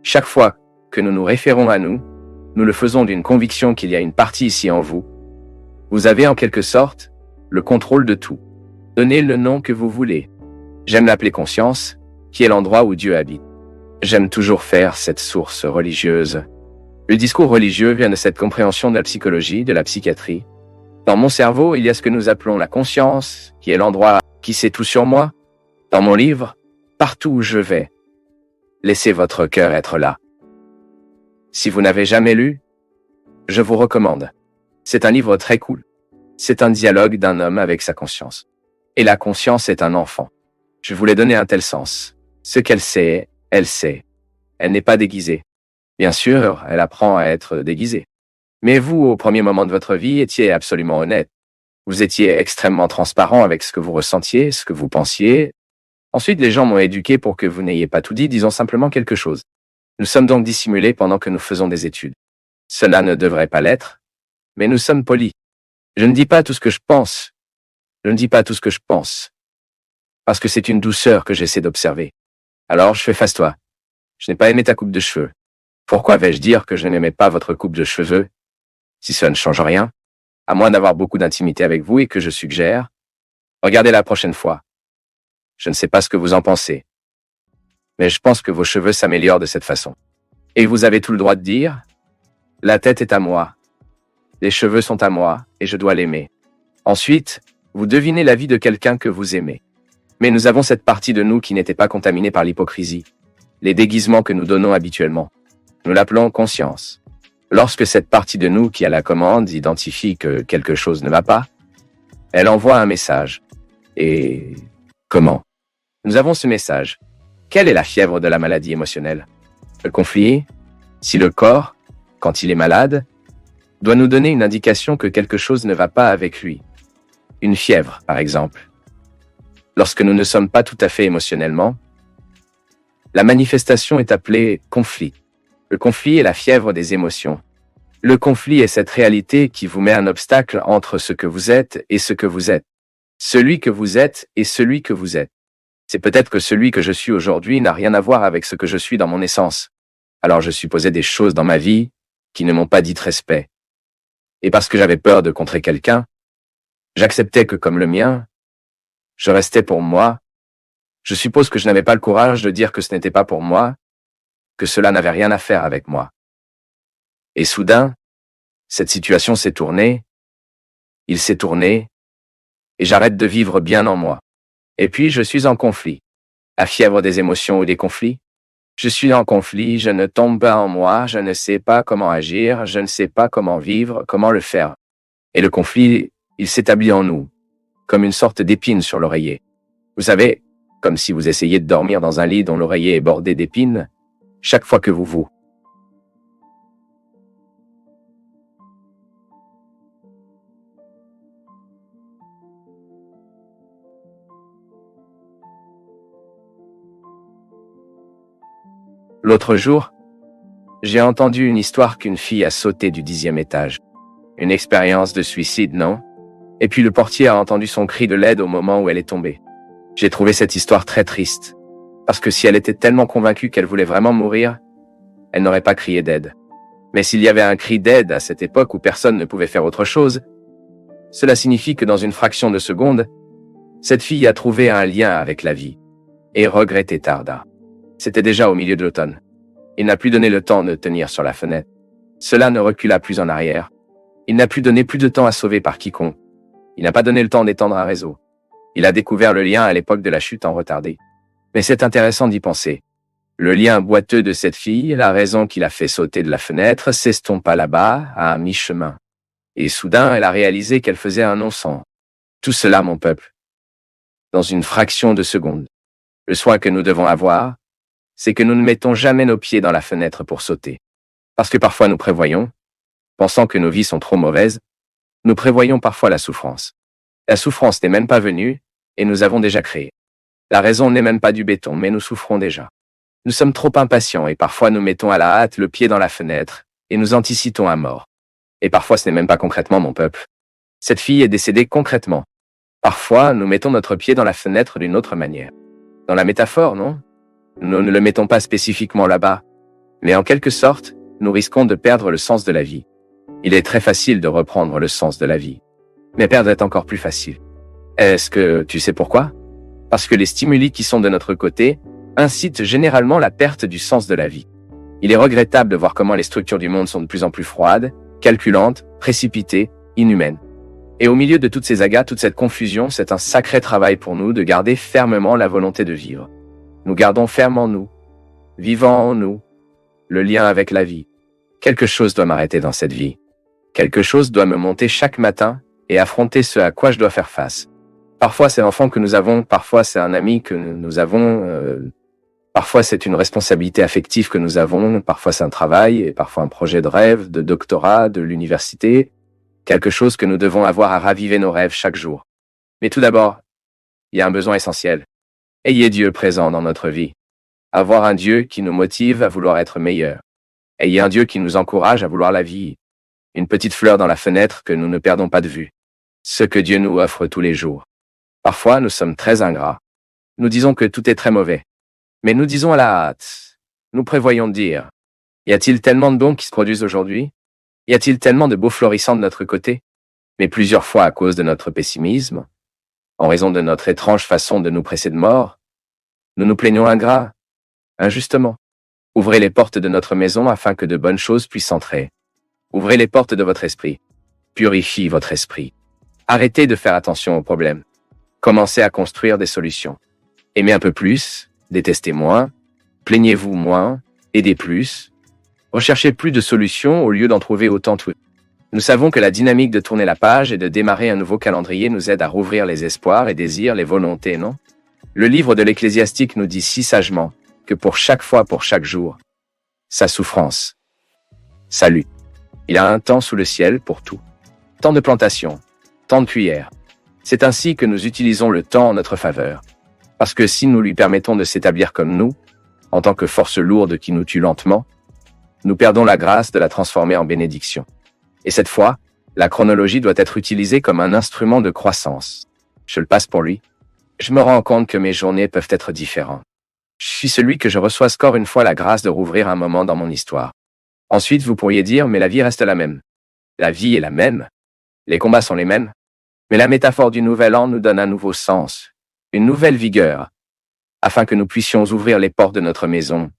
Chaque fois que nous nous référons à nous, nous le faisons d'une conviction qu'il y a une partie ici en vous. Vous avez en quelque sorte le contrôle de tout. Donnez le nom que vous voulez. J'aime l'appeler conscience, qui est l'endroit où Dieu habite. J'aime toujours faire cette source religieuse. Le discours religieux vient de cette compréhension de la psychologie, de la psychiatrie. Dans mon cerveau, il y a ce que nous appelons la conscience, qui est l'endroit qui sait tout sur moi. Dans mon livre, partout où je vais, laissez votre cœur être là. Si vous n'avez jamais lu, je vous recommande. C'est un livre très cool. C'est un dialogue d'un homme avec sa conscience. Et la conscience est un enfant. Je voulais donner un tel sens. Ce qu'elle sait, elle sait. Elle n'est pas déguisée. Bien sûr, elle apprend à être déguisée. Mais vous, au premier moment de votre vie, étiez absolument honnête. Vous étiez extrêmement transparent avec ce que vous ressentiez, ce que vous pensiez. Ensuite, les gens m'ont éduqué pour que vous n'ayez pas tout dit, disons simplement quelque chose. Nous sommes donc dissimulés pendant que nous faisons des études. Cela ne devrait pas l'être, mais nous sommes polis. Je ne dis pas tout ce que je pense. Je ne dis pas tout ce que je pense. Parce que c'est une douceur que j'essaie d'observer. Alors, je fais face toi. Je n'ai pas aimé ta coupe de cheveux. Pourquoi vais-je dire que je n'aimais pas votre coupe de cheveux? Si cela ne change rien, à moins d'avoir beaucoup d'intimité avec vous et que je suggère, regardez la prochaine fois. Je ne sais pas ce que vous en pensez, mais je pense que vos cheveux s'améliorent de cette façon. Et vous avez tout le droit de dire, la tête est à moi, les cheveux sont à moi et je dois l'aimer. Ensuite, vous devinez la vie de quelqu'un que vous aimez. Mais nous avons cette partie de nous qui n'était pas contaminée par l'hypocrisie, les déguisements que nous donnons habituellement. Nous l'appelons conscience. Lorsque cette partie de nous qui a la commande identifie que quelque chose ne va pas, elle envoie un message. Et comment? Nous avons ce message. Quelle est la fièvre de la maladie émotionnelle? Le conflit? Si le corps, quand il est malade, doit nous donner une indication que quelque chose ne va pas avec lui. Une fièvre, par exemple. Lorsque nous ne sommes pas tout à fait émotionnellement, la manifestation est appelée conflit. Le conflit est la fièvre des émotions. Le conflit est cette réalité qui vous met un obstacle entre ce que vous êtes et ce que vous êtes. Celui que vous êtes et celui que vous êtes. C'est peut-être que celui que je suis aujourd'hui n'a rien à voir avec ce que je suis dans mon essence. Alors je supposais des choses dans ma vie qui ne m'ont pas dit respect. Et parce que j'avais peur de contrer quelqu'un, j'acceptais que comme le mien, je restais pour moi. Je suppose que je n'avais pas le courage de dire que ce n'était pas pour moi, que cela n'avait rien à faire avec moi. Et soudain, cette situation s'est tournée, il s'est tourné, et j'arrête de vivre bien en moi. Et puis je suis en conflit. La fièvre des émotions ou des conflits? Je suis en conflit, je ne tombe pas en moi, je ne sais pas comment agir, je ne sais pas comment vivre, comment le faire. Et le conflit, il s'établit en nous, comme une sorte d'épine sur l'oreiller. Vous savez, comme si vous essayiez de dormir dans un lit dont l'oreiller est bordé d'épines, chaque fois que vous. L'autre jour, j'ai entendu une histoire qu'une fille a sauté du 10e étage. Une expérience de suicide, non? Et puis le portier a entendu son cri de l'aide au moment où elle est tombée. J'ai trouvé cette histoire très triste, parce que si elle était tellement convaincue qu'elle voulait vraiment mourir, elle n'aurait pas crié d'aide. Mais s'il y avait un cri d'aide à cette époque où personne ne pouvait faire autre chose, cela signifie que dans une fraction de seconde, cette fille a trouvé un lien avec la vie. Et regretté tarda. C'était déjà au milieu de l'automne. Il n'a plus donné le temps de tenir sur la fenêtre. Cela ne recula plus en arrière. Il n'a plus donné plus de temps à sauver par quiconque. Il n'a pas donné le temps d'étendre un réseau. Il a découvert le lien à l'époque de la chute en retardé. Mais c'est intéressant d'y penser. Le lien boiteux de cette fille, la raison qui l'a fait sauter de la fenêtre, s'estompa là-bas, à mi-chemin. Et soudain, elle a réalisé qu'elle faisait un non-sens. Tout cela, mon peuple, dans une fraction de seconde. Le soin que nous devons avoir, c'est que nous ne mettons jamais nos pieds dans la fenêtre pour sauter. Parce que parfois nous prévoyons, pensant que nos vies sont trop mauvaises, nous prévoyons parfois la souffrance. La souffrance n'est même pas venue, et nous avons déjà créé. La raison n'est même pas du béton, mais nous souffrons déjà. Nous sommes trop impatients, et parfois nous mettons à la hâte le pied dans la fenêtre, et nous anticipons à mort. Et parfois ce n'est même pas concrètement, mon peuple. Cette fille est décédée concrètement. Parfois, nous mettons notre pied dans la fenêtre d'une autre manière. Dans la métaphore, non? Nous ne le mettons pas spécifiquement là-bas, Mais en quelque sorte, nous risquons de perdre le sens de la vie. Il est très facile de reprendre le sens de la vie. Mais perdre est encore plus facile. Est-ce que tu sais pourquoi? Parce que les stimuli qui sont de notre côté incitent généralement la perte du sens de la vie. Il est regrettable de voir comment les structures du monde sont de plus en plus froides, calculantes, précipitées, inhumaines. Et au milieu de toutes ces agas, toute cette confusion, c'est un sacré travail pour nous de garder fermement la volonté de vivre. Nous gardons ferme en nous, vivant en nous, le lien avec la vie. Quelque chose doit m'arrêter dans cette vie. Quelque chose doit me monter chaque matin et affronter ce à quoi je dois faire face. Parfois c'est l'enfant que nous avons, parfois c'est un ami que nous avons, parfois c'est une responsabilité affective que nous avons, parfois c'est un travail, et parfois un projet de rêve, de doctorat, de l'université, quelque chose que nous devons avoir à raviver nos rêves chaque jour. Mais tout d'abord, il y a un besoin essentiel. Ayez Dieu présent dans notre vie. Avoir un Dieu qui nous motive à vouloir être meilleur. Ayez un Dieu qui nous encourage à vouloir la vie. Une petite fleur dans la fenêtre que nous ne perdons pas de vue. Ce que Dieu nous offre tous les jours. Parfois, nous sommes très ingrats. Nous disons que tout est très mauvais. Mais nous disons à la hâte. Nous prévoyons de dire. Y a-t-il tellement de dons qui se produisent aujourd'hui? Y a-t-il tellement de beaux florissants de notre côté? Mais plusieurs fois à cause de notre pessimisme, en raison de notre étrange façon de nous presser de mort, nous nous plaignons ingrats, injustement. Ouvrez les portes de notre maison afin que de bonnes choses puissent entrer. Ouvrez les portes de votre esprit. Purifiez votre esprit. Arrêtez de faire attention aux problèmes. Commencez à construire des solutions. Aimez un peu plus, détestez moins, plaignez-vous moins, aidez plus. Recherchez plus de solutions au lieu d'en trouver autant. Nous savons que la dynamique de tourner la page et de démarrer un nouveau calendrier nous aide à rouvrir les espoirs et désirs, les volontés, non? Le livre de l'Ecclésiastique nous dit si sagement que pour chaque fois, pour chaque jour, sa souffrance. Salut. Il y a un temps sous le ciel pour tout. Temps de plantation, temps de cuillère. C'est ainsi que nous utilisons le temps en notre faveur. Parce que si nous lui permettons de s'établir comme nous, en tant que force lourde qui nous tue lentement, nous perdons la grâce de la transformer en bénédiction. Et cette fois, la chronologie doit être utilisée comme un instrument de croissance. Je le passe pour lui. Je me rends compte que mes journées peuvent être différentes. Je suis celui que je reçois score une fois la grâce de rouvrir un moment dans mon histoire. Ensuite, vous pourriez dire, mais la vie reste la même. La vie est la même. Les combats sont les mêmes. Mais la métaphore du nouvel an nous donne un nouveau sens, une nouvelle vigueur, afin que nous puissions ouvrir les portes de notre maison,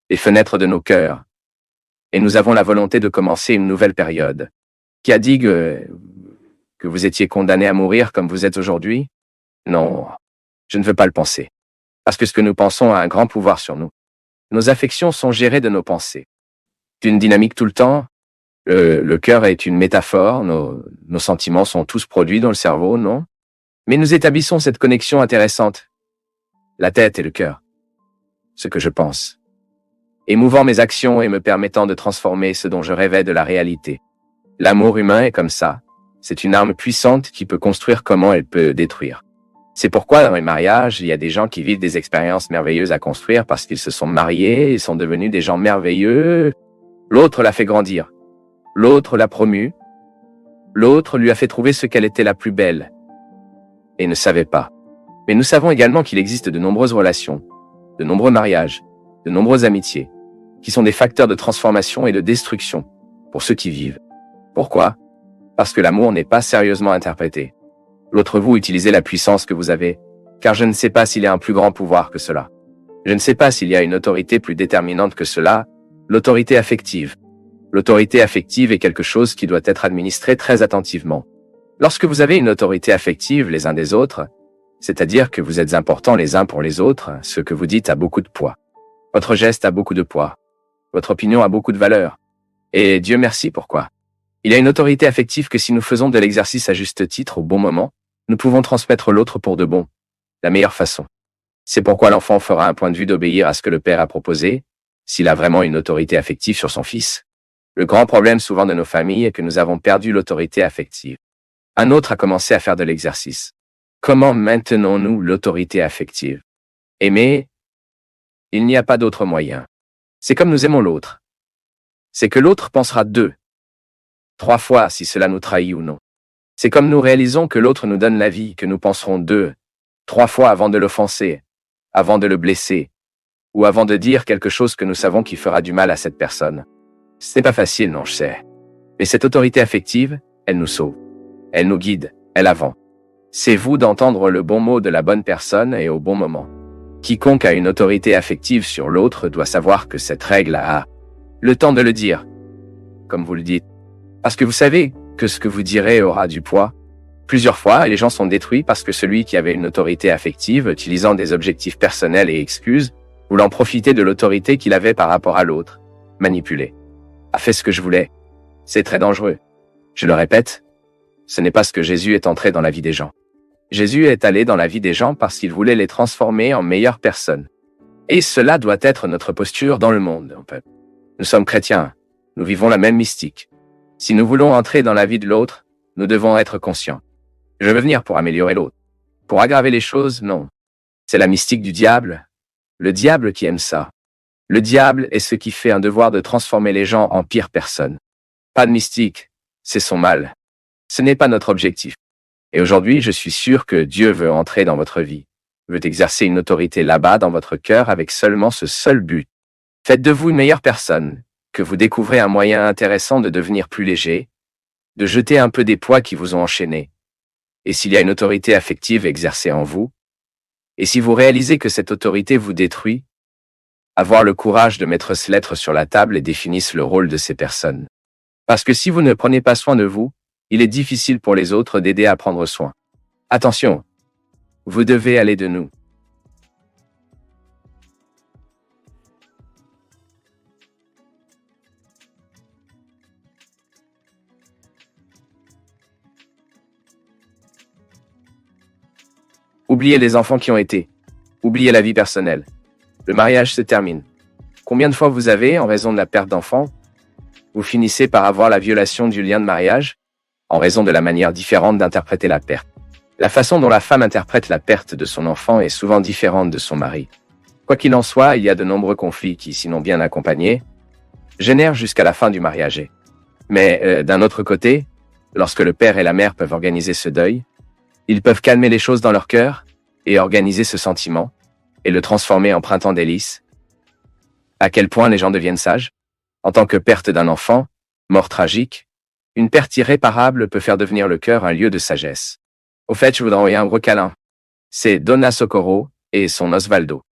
les fenêtres de nos cœurs. Et nous avons la volonté de commencer une nouvelle période. Qui a dit que vous étiez condamné à mourir comme vous êtes aujourd'hui? Non, je ne veux pas le penser. Parce que ce que nous pensons a un grand pouvoir sur nous. Nos affections sont gérées de nos pensées. D'une dynamique tout le temps. Le cœur est une métaphore, nos sentiments sont tous produits dans le cerveau, non? Mais nous établissons cette connexion intéressante. La tête et le cœur. Ce que je pense. Émouvant mes actions et me permettant de transformer ce dont je rêvais de la réalité. L'amour humain est comme ça. C'est une arme puissante qui peut construire comment elle peut détruire. C'est pourquoi dans les mariages, il y a des gens qui vivent des expériences merveilleuses à construire parce qu'ils se sont mariés et sont devenus des gens merveilleux. L'autre l'a fait grandir. L'autre l'a promue. L'autre lui a fait trouver ce qu'elle était la plus belle. Et ne savait pas. Mais nous savons également qu'il existe de nombreuses relations, de nombreux mariages, de nombreuses amitiés, qui sont des facteurs de transformation et de destruction pour ceux qui vivent. Pourquoi? Parce que l'amour n'est pas sérieusement interprété. L'autre vous utilisez la puissance que vous avez, car je ne sais pas s'il y a un plus grand pouvoir que cela. Je ne sais pas s'il y a une autorité plus déterminante que cela, l'autorité affective. L'autorité affective est quelque chose qui doit être administré très attentivement. Lorsque vous avez une autorité affective les uns des autres, c'est-à-dire que vous êtes importants les uns pour les autres, ce que vous dites a beaucoup de poids. Votre geste a beaucoup de poids. Votre opinion a beaucoup de valeur. Et Dieu merci pourquoi. Il y a une autorité affective que si nous faisons de l'exercice à juste titre au bon moment, nous pouvons transmettre l'autre pour de bon, la meilleure façon. C'est pourquoi l'enfant fera un point de vue d'obéir à ce que le père a proposé, s'il a vraiment une autorité affective sur son fils. Le grand problème souvent de nos familles est que nous avons perdu l'autorité affective. Un autre a commencé à faire de l'exercice. Comment maintenons-nous l'autorité affective? Aimer, il n'y a pas d'autre moyen. C'est comme nous aimons l'autre. C'est que l'autre pensera 2, 3 fois si cela nous trahit ou non. C'est comme nous réalisons que l'autre nous donne la vie, que nous penserons 2, 3 fois avant de l'offenser, avant de le blesser, ou avant de dire quelque chose que nous savons qui fera du mal à cette personne. Ce n'est pas facile, non, je sais. Mais cette autorité affective, elle nous sauve. Elle nous guide, elle avance. C'est vous d'entendre le bon mot de la bonne personne et au bon moment. Quiconque a une autorité affective sur l'autre doit savoir que cette règle a le temps de le dire, comme vous le dites. Parce que vous savez que ce que vous direz aura du poids. Plusieurs fois, les gens sont détruits parce que celui qui avait une autorité affective, utilisant des objectifs personnels et excuses, voulant profiter de l'autorité qu'il avait par rapport à l'autre, manipulé, a fait ce que je voulais. C'est très dangereux. Je le répète, ce n'est pas ce que Jésus est entré dans la vie des gens. Jésus est allé dans la vie des gens parce qu'il voulait les transformer en meilleures personnes. Et cela doit être notre posture dans le monde, en fait. Nous sommes chrétiens, nous vivons la même mystique. Si nous voulons entrer dans la vie de l'autre, nous devons être conscients. Je veux venir pour améliorer l'autre. Pour aggraver les choses, non. C'est la mystique du diable. Le diable qui aime ça. Le diable est ce qui fait un devoir de transformer les gens en pires personnes. Pas de mystique, c'est son mal. Ce n'est pas notre objectif. Et aujourd'hui, je suis sûr que Dieu veut entrer dans votre vie, veut exercer une autorité là-bas dans votre cœur avec seulement ce seul but. Faites de vous une meilleure personne, que vous découvrez un moyen intéressant de devenir plus léger, de jeter un peu des poids qui vous ont enchaîné. Et s'il y a une autorité affective exercée en vous, et si vous réalisez que cette autorité vous détruit, avoir le courage de mettre ces lettres sur la table et définisse le rôle de ces personnes. Parce que si vous ne prenez pas soin de vous, il est difficile pour les autres d'aider à prendre soin. Attention, vous devez aller de nous. Oubliez les enfants qui ont été. Oubliez la vie personnelle. Le mariage se termine. Combien de fois vous avez, en raison de la perte d'enfants, vous finissez par avoir la violation du lien de mariage, en raison de la manière différente d'interpréter la perte. La façon dont la femme interprète la perte de son enfant est souvent différente de son mari. Quoi qu'il en soit, il y a de nombreux conflits qui, sinon bien accompagnés, génèrent jusqu'à la fin du mariage. Mais d'un autre côté, lorsque le père et la mère peuvent organiser ce deuil, ils peuvent calmer les choses dans leur cœur et organiser ce sentiment et le transformer en printemps délices. À quel point les gens deviennent sages? En tant que perte d'un enfant, mort tragique, une perte irréparable peut faire devenir le cœur un lieu de sagesse. Au fait, je voudrais envoyer un gros câlin. C'est Donna Socorro et son Osvaldo.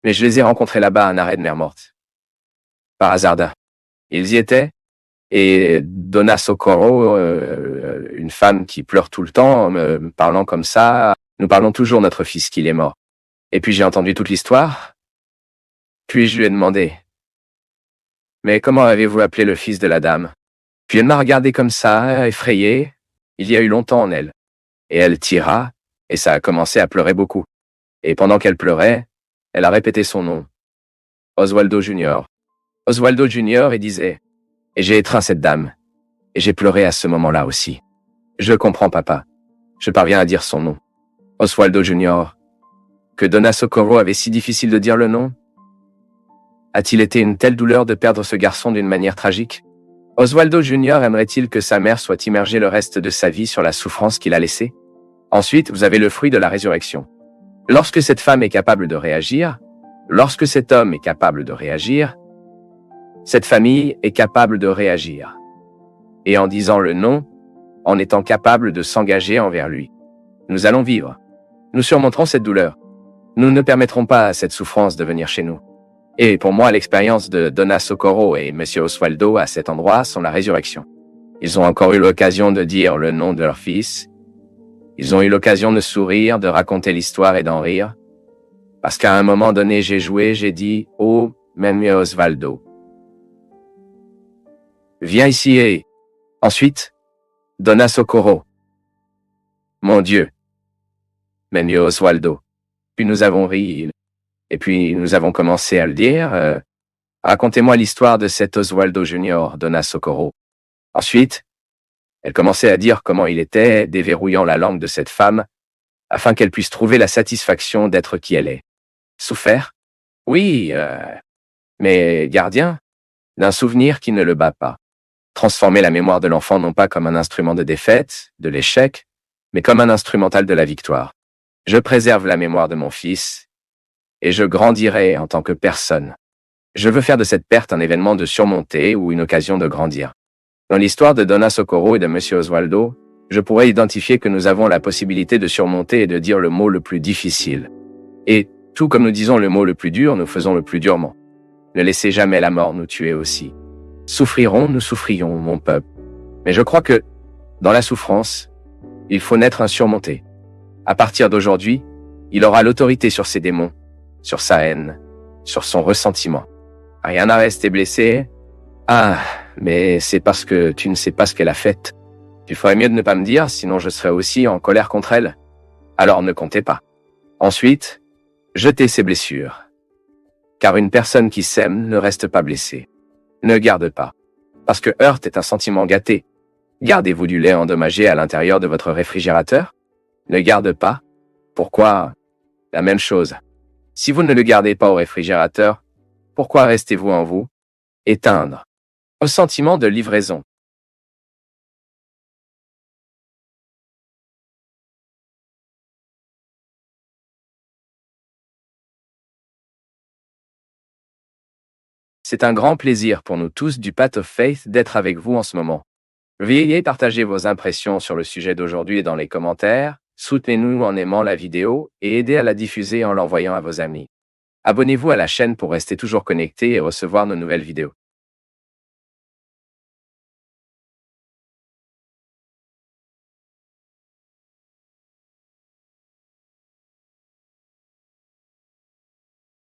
Mais je les ai rencontrés là-bas à un arrêt de mer morte. Par hasard. Ils y étaient. Et Donna Socorro, une femme qui pleure tout le temps, me parlant comme ça, nous parlons toujours de notre fils qui est mort. Et puis j'ai entendu toute l'histoire. Puis je lui ai demandé, « Mais comment avez-vous appelé le fils de la dame ?» Puis elle m'a regardé comme ça, effrayée. Il y a eu longtemps en elle. Et elle tira, et ça a commencé à pleurer beaucoup. Et pendant qu'elle pleurait, elle a répété son nom. Osvaldo Junior. Osvaldo Junior, et disait, « Et j'ai étreint cette dame. Et j'ai pleuré à ce moment-là aussi. Je comprends, papa. Je parviens à dire son nom. Osvaldo Junior. Que Donna Socorro avait si difficile de dire le nom? A-t-il été une telle douleur de perdre ce garçon d'une manière tragique? Osvaldo Junior aimerait-il que sa mère soit immergée le reste de sa vie sur la souffrance qu'il a laissée? Ensuite, vous avez le fruit de la résurrection. Lorsque cette femme est capable de réagir, lorsque cet homme est capable de réagir, cette famille est capable de réagir. Et en disant le non, en étant capable de s'engager envers lui. Nous allons vivre. Nous surmonterons cette douleur. Nous ne permettrons pas à cette souffrance de venir chez nous. Et pour moi, l'expérience de Donna Socorro et M. Osvaldo à cet endroit sont la résurrection. Ils ont encore eu l'occasion de dire le nom de leur fils. Ils ont eu l'occasion de sourire, de raconter l'histoire et d'en rire. Parce qu'à un moment donné, j'ai dit, « Oh, M. Osvaldo. Viens ici et... » Ensuite, Donna Socorro. Mon Dieu. M. Osvaldo. Puis nous avons ri. Et puis nous avons commencé à le dire. Racontez-moi l'histoire de cet Osvaldo Junior, Donna Socorro. Ensuite, elle commençait à dire comment il était, déverrouillant la langue de cette femme, afin qu'elle puisse trouver la satisfaction d'être qui elle est. Souffert? Oui, mais gardien d'un souvenir qui ne le bat pas. Transformer la mémoire de l'enfant non pas comme un instrument de défaite, de l'échec, mais comme un instrumental de la victoire. Je préserve la mémoire de mon fils, Et je grandirai en tant que personne. Je veux faire de cette perte un événement de surmonter ou une occasion de grandir. Dans l'histoire de Donna Socorro et de Monsieur Oswaldo, je pourrais identifier que nous avons la possibilité de surmonter et de dire le mot le plus difficile. Et, tout comme nous disons le mot le plus dur, nous faisons le plus durement. Ne laissez jamais la mort nous tuer aussi. Souffrirons, nous souffrions, mon peuple. Mais je crois que, dans la souffrance, il faut naître insurmonté. À partir d'aujourd'hui, il aura l'autorité sur ses démons, sur sa haine, sur son ressentiment. Rien à rester blessé. Ah, mais c'est parce que tu ne sais pas ce qu'elle a fait. Tu ferais mieux de ne pas me dire, sinon je serais aussi en colère contre elle. Alors ne comptez pas. Ensuite, jetez ses blessures. Car une personne qui s'aime ne reste pas blessée. Ne garde pas. Parce que heurte est un sentiment gâté. Gardez-vous du lait endommagé à l'intérieur de votre réfrigérateur? Ne garde pas. Pourquoi? La même chose. Si vous ne le gardez pas au réfrigérateur, pourquoi restez-vous en vous? Éteindre. Au sentiment de livraison. C'est un grand plaisir pour nous tous du Path of Faith d'être avec vous en ce moment. Veuillez partager vos impressions sur le sujet d'aujourd'hui dans les commentaires, soutenez-nous en aimant la vidéo et aidez à la diffuser en l'envoyant à vos amis. Abonnez-vous à la chaîne pour rester toujours connecté et recevoir nos nouvelles vidéos.